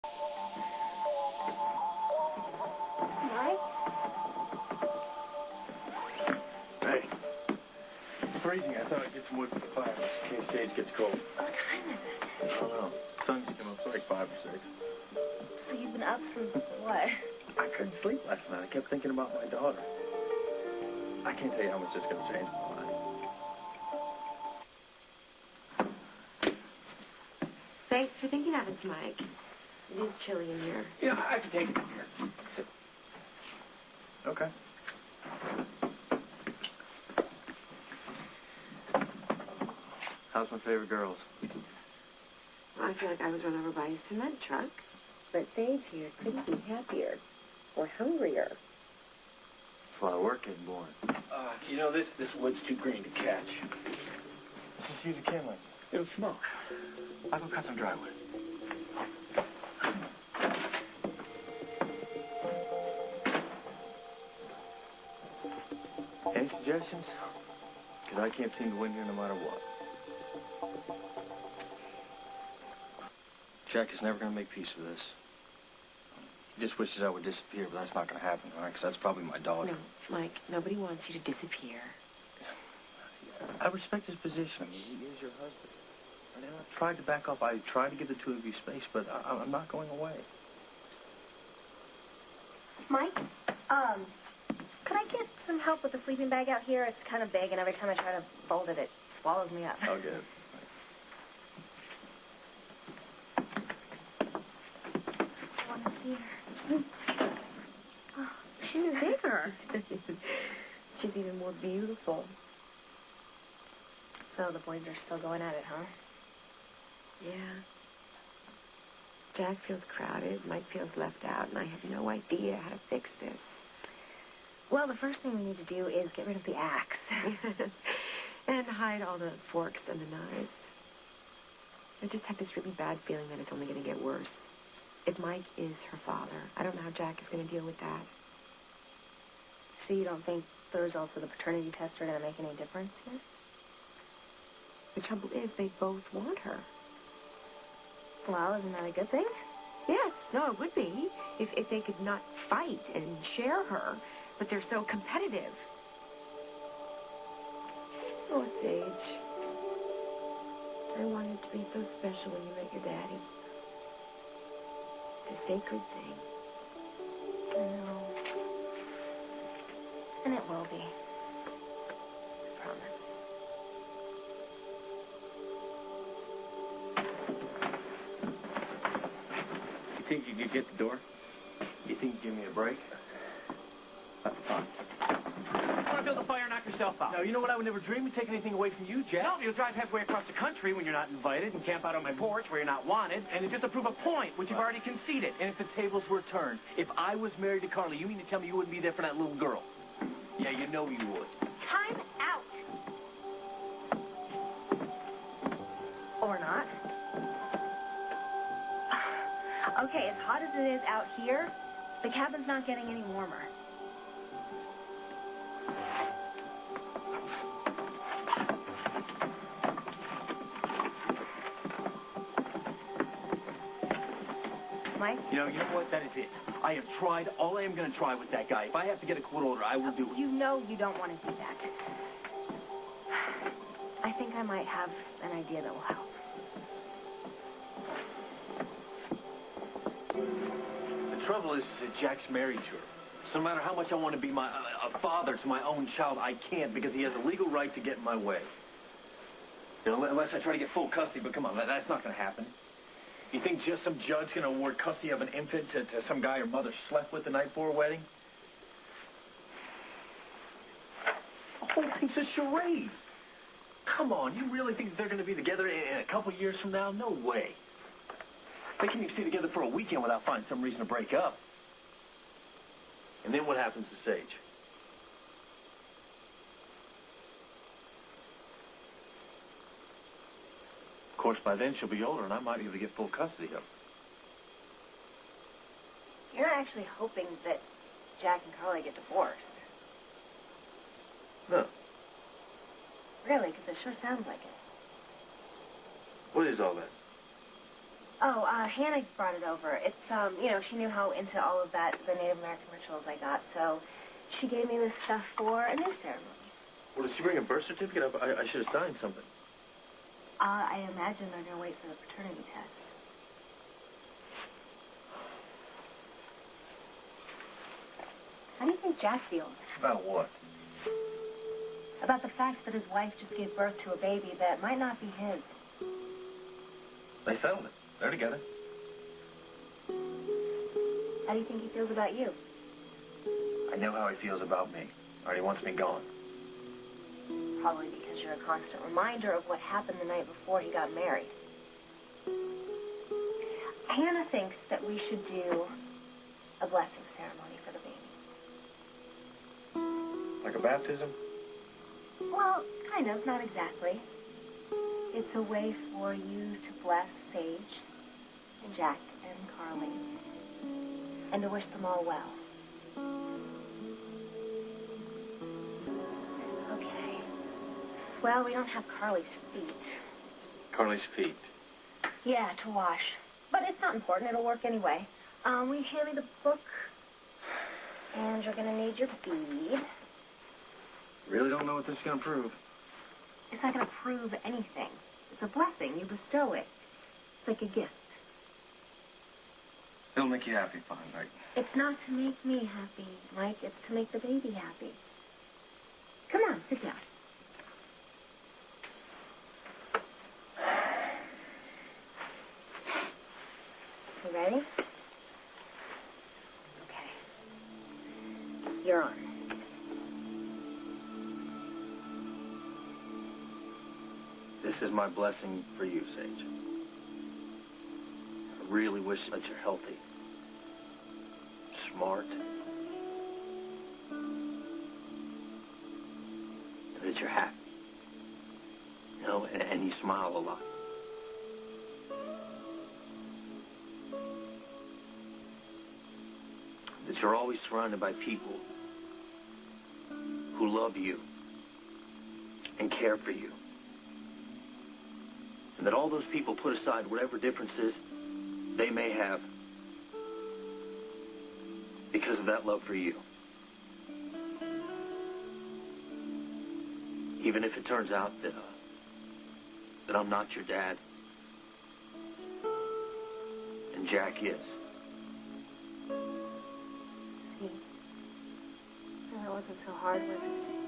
Mike? Hey. It's freezing. I thought I'd get some wood for the fire in case Sage gets cold. What time is it? I don't know. Sun's come up. It's like 5 or 6. So you've been up since what? I couldn't sleep last night. I kept thinking about my daughter. I can't tell you how much this is going to change my life. Thanks for thinking of us, Mike. It is chilly in here. Yeah, I can take it from here. Sit. Okay. How's my favorite girls? Well, I feel like I was run over by a cement truck. But Sage here couldn't be happier or hungrier. It's a lot of work getting born. You know, this wood's too green to catch. Let's just use a kindling. It'll smoke. I'll go cut some dry wood. Any suggestions? Because I can't seem to win here no matter what. Jack is never going to make peace with this. He just wishes I would disappear, but that's not going to happen, all right? Because that's probably my daughter. No, Mike, nobody wants you to disappear. I respect his position. He is your husband. And I've tried to back off. I tried to give the two of you space, but I'm not going away. Mike, could I get some help with the sleeping bag out here? It's kind of big, and every time I try to fold it, it swallows me up. I'll get it. I want to see her. Oh, she's bigger. She's even more beautiful. So the boys are still going at it, huh? Yeah. Jack feels crowded, Mike feels left out, and I have no idea how to fix this. Well, the first thing we need to do is get rid of the axe. And hide all the forks and the knives. I just have this really bad feeling that it's only going to get worse. If Mike is her father, I don't know how Jack is going to deal with that. So you don't think the results of the paternity test are going to make any difference here? The trouble is, they both want her. Well, isn't that a good thing? Yes, no, it would be. If they could not fight and share her, but they're so competitive. Oh, Sage. I wanted to be so special when you met your daddy. It's a sacred thing. I know. And it will be. I promise. You think you could get the door? You think you'd give me a break? Fine. Want to build a fire, knock yourself out. No, you know what? I would never dream of taking anything away from you, Jack. No, you'll drive halfway across the country when you're not invited and camp out on my porch where you're not wanted, and just to prove a point, which you've already conceded. And if the tables were turned, if I was married to Carly, you mean to tell me you wouldn't be there for that little girl? Yeah, you know you would. Time out! Or not. Okay, as hot as it is out here, the cabin's not getting any warmer. Mike? You know what? That is it. I have tried all I am going to try with that guy. If I have to get a court order, I will do it. You know you don't want to do that. I think I might have an idea that will help. The trouble is that Jack's married to her. So no matter how much I want to be a father to my own child, I can't because he has a legal right to get in my way. You know, unless I try to get full custody, but come on, that's not going to happen. You think just some judge going to award custody of an infant to some guy her mother slept with the night before her wedding? The whole thing's a charade. Come on, you really think they're going to be together in a couple years from now? No way. They can't even stay together for a weekend without finding some reason to break up. And then what happens to Sage? Of course, by then she'll be older, and I might be able to get full custody of her. You're not actually hoping that Jack and Collier get divorced. No. Really, because it sure sounds like it. What is all that? Oh, Hannah brought it over. It's, you know, she knew how into all of that, the Native American rituals I got, so she gave me this stuff for a new ceremony. Well, did she bring a birth certificate? I should have signed something. I imagine they're going to wait for the paternity test. How do you think Jack feels? About what? About the fact that his wife just gave birth to a baby that might not be his. They settled it. They're together. How do you think he feels about you? I know how he feels about me. Already wants me gone. Probably because you're a constant reminder of what happened the night before he got married. Hannah thinks that we should do a blessing ceremony for the baby. Like a baptism? Well, kind of, not exactly. It's a way for you to bless Sage and Jack and Carly and to wish them all well. Okay. Well, we don't have Carly's feet. Carly's feet. Yeah, to wash. But it's not important. It'll work anyway. Will you hand me the book? And you're gonna need your bead. Really don't know what this is going to prove. It's not gonna prove anything. It's a blessing. You bestow it. It's like a gift. It'll make you happy, fine, right? It's not to make me happy, Mike. It's to make the baby happy. Come on, sit down. You ready? Okay. You're on. This is my blessing for you, Sage. I really wish that you're healthy, smart, and that you're happy. You know, and you smile a lot. That you're always surrounded by people who love you and care for you. And that all those people put aside whatever differences they may have because of that love for you. Even if it turns out that I'm not your dad and Jack is. See? That wasn't so hard, was it?